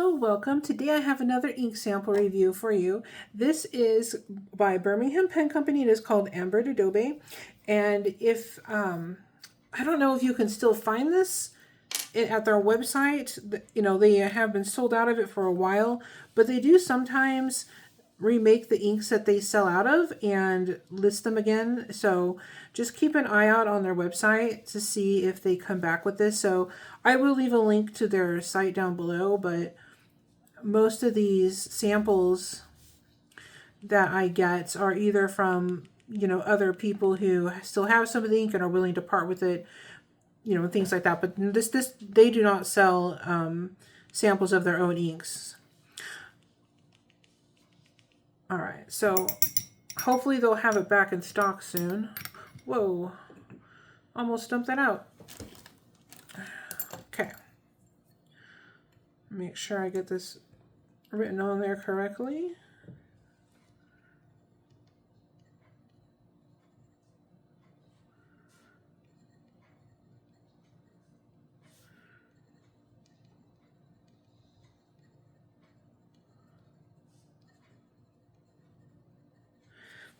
Hello, welcome. Today I have another ink sample review for you. This is by Birmingham Pen Company. It is called Ambered Adobe. And if, I don't know if you can still find this at their website. You know, they have been sold out of it for a while, but they do sometimes remake the inks that they sell out of and list them again. So just keep an eye out on their website to see if they come back with this. So I will leave a link to their site down below, but most of these samples that I get are either from, you know, other people who still have some of the ink and are willing to part with it, you know, things like that. But they do not sell samples of their own inks. All right, so hopefully they'll have it back in stock soon. Whoa, almost dumped that out. Okay, make sure I get this written on there correctly.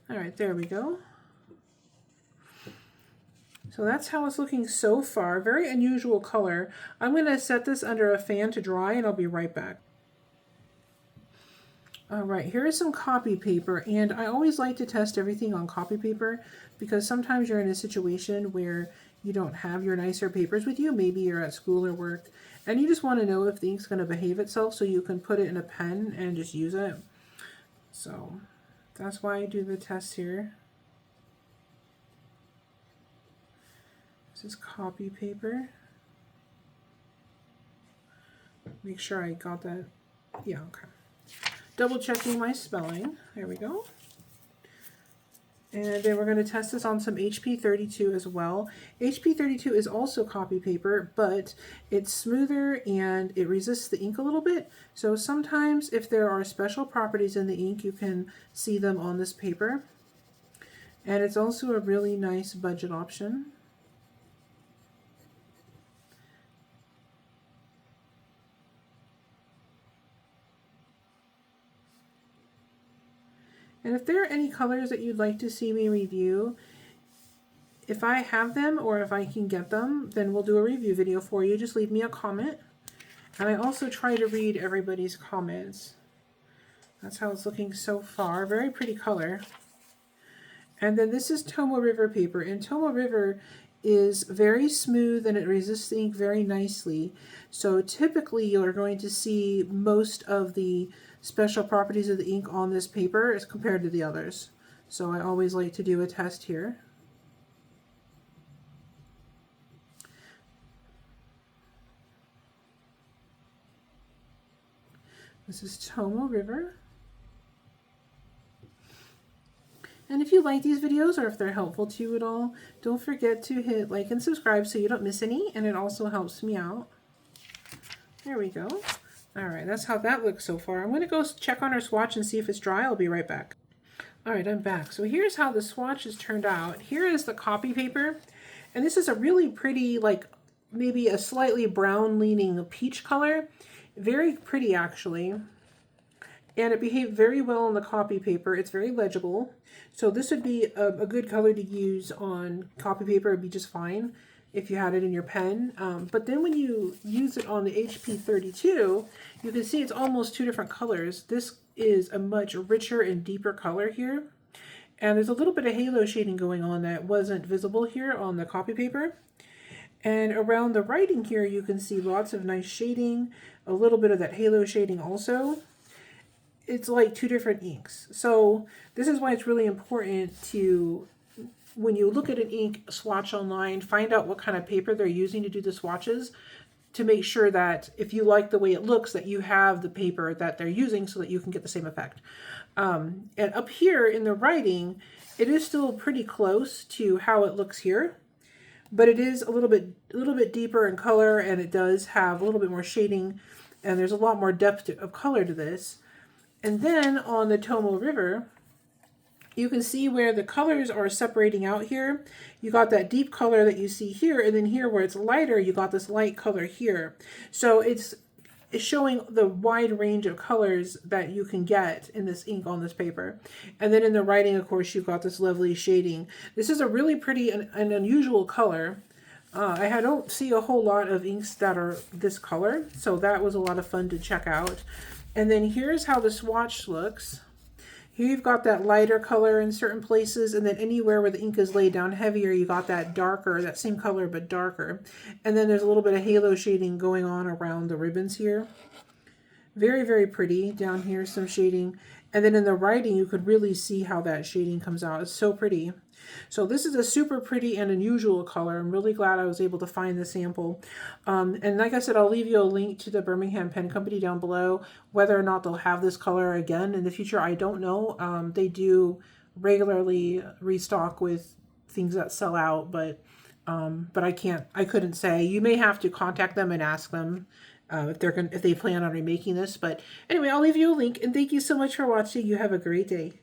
All right, there we go. So that's how it's looking so far. Very unusual color. I'm going to set this under a fan to dry and I'll be right back. All right, here is some copy paper, and I always like to test everything on copy paper because sometimes you're in a situation where you don't have your nicer papers with you. Maybe you're at school or work and you just want to know if the ink's going to behave itself so you can put it in a pen and just use it. So that's why I do the test here. This is copy paper. Make sure I got that. Yeah, okay. Double checking my spelling. There we go. And then we're going to test this on some HP32 as well. HP32 is also copy paper, but it's smoother and it resists the ink a little bit. So sometimes if there are special properties in the ink, you can see them on this paper. And it's also a really nice budget option. And if there are any colors that you'd like to see me review, if I have them or if I can get them, then we'll do a review video for you. Just leave me a comment. And I also try to read everybody's comments. That's how it's looking so far. Very pretty color. And then this is Tomoe River paper. And Tomoe River is very smooth and it resists the ink very nicely. So typically you're going to see most of the special properties of the ink on this paper as compared to the others. So I always like to do a test here. This is Tomoe River. And if you like these videos or if they're helpful to you at all, don't forget to hit like and subscribe so you don't miss any, and it also helps me out. There we go. All right, that's how that looks so far. I'm going to go check on our swatch and see if it's dry. I'll be right back. All right, I'm back. So here's how the swatch has turned out. Here is the copy paper, and this is a really pretty, like maybe a slightly brown leaning peach color. Very pretty actually. And it behaved very well on the copy paper. It's very legible. So this would be a good color to use on copy paper. It would be just fine if you had it in your pen. But then when you use it on the HP32, you can see it's almost two different colors. This is a much richer and deeper color here. And there's a little bit of halo shading going on that wasn't visible here on the copy paper. And around the writing here, you can see lots of nice shading, a little bit of that halo shading also. It's like two different inks. So this is why it's really important to, when you look at an ink swatch online, find out what kind of paper they're using to do the swatches to make sure that if you like the way it looks, that you have the paper that they're using so that you can get the same effect. And up here in the writing, it is still pretty close to how it looks here, but it is a little bit deeper in color, and it does have a little bit more shading, and there's a lot more depth of color to this. And then on the Tomoe River, you can see where the colors are separating out here. You got that deep color that you see here, and then here where it's lighter, you got this light color here. So it's is showing the wide range of colors that you can get in this ink on this paper. And then in the writing, of course, you've got this lovely shading. This is a really pretty and unusual color. I don't see a whole lot of inks that are this color, so that was a lot of fun to check out. And then here's how the swatch looks. Here you've got that lighter color in certain places, and then anywhere where the ink is laid down heavier, you got that darker, that same color but darker. And then there's a little bit of halo shading going on around the ribbons here. Very, very pretty. Down here, some shading. And then in the writing, you could really see how that shading comes out. It's so pretty. So this is a super pretty and unusual color. I'm really glad I was able to find the sample. And like I said, I'll leave you a link to the Birmingham Pen Company down below. Whether or not they'll have this color again in the future, I don't know. They do regularly restock with things that sell out, but I couldn't say. You may have to contact them and ask them if they plan on remaking this. But anyway, I'll leave you a link, and thank you so much for watching. You have a great day.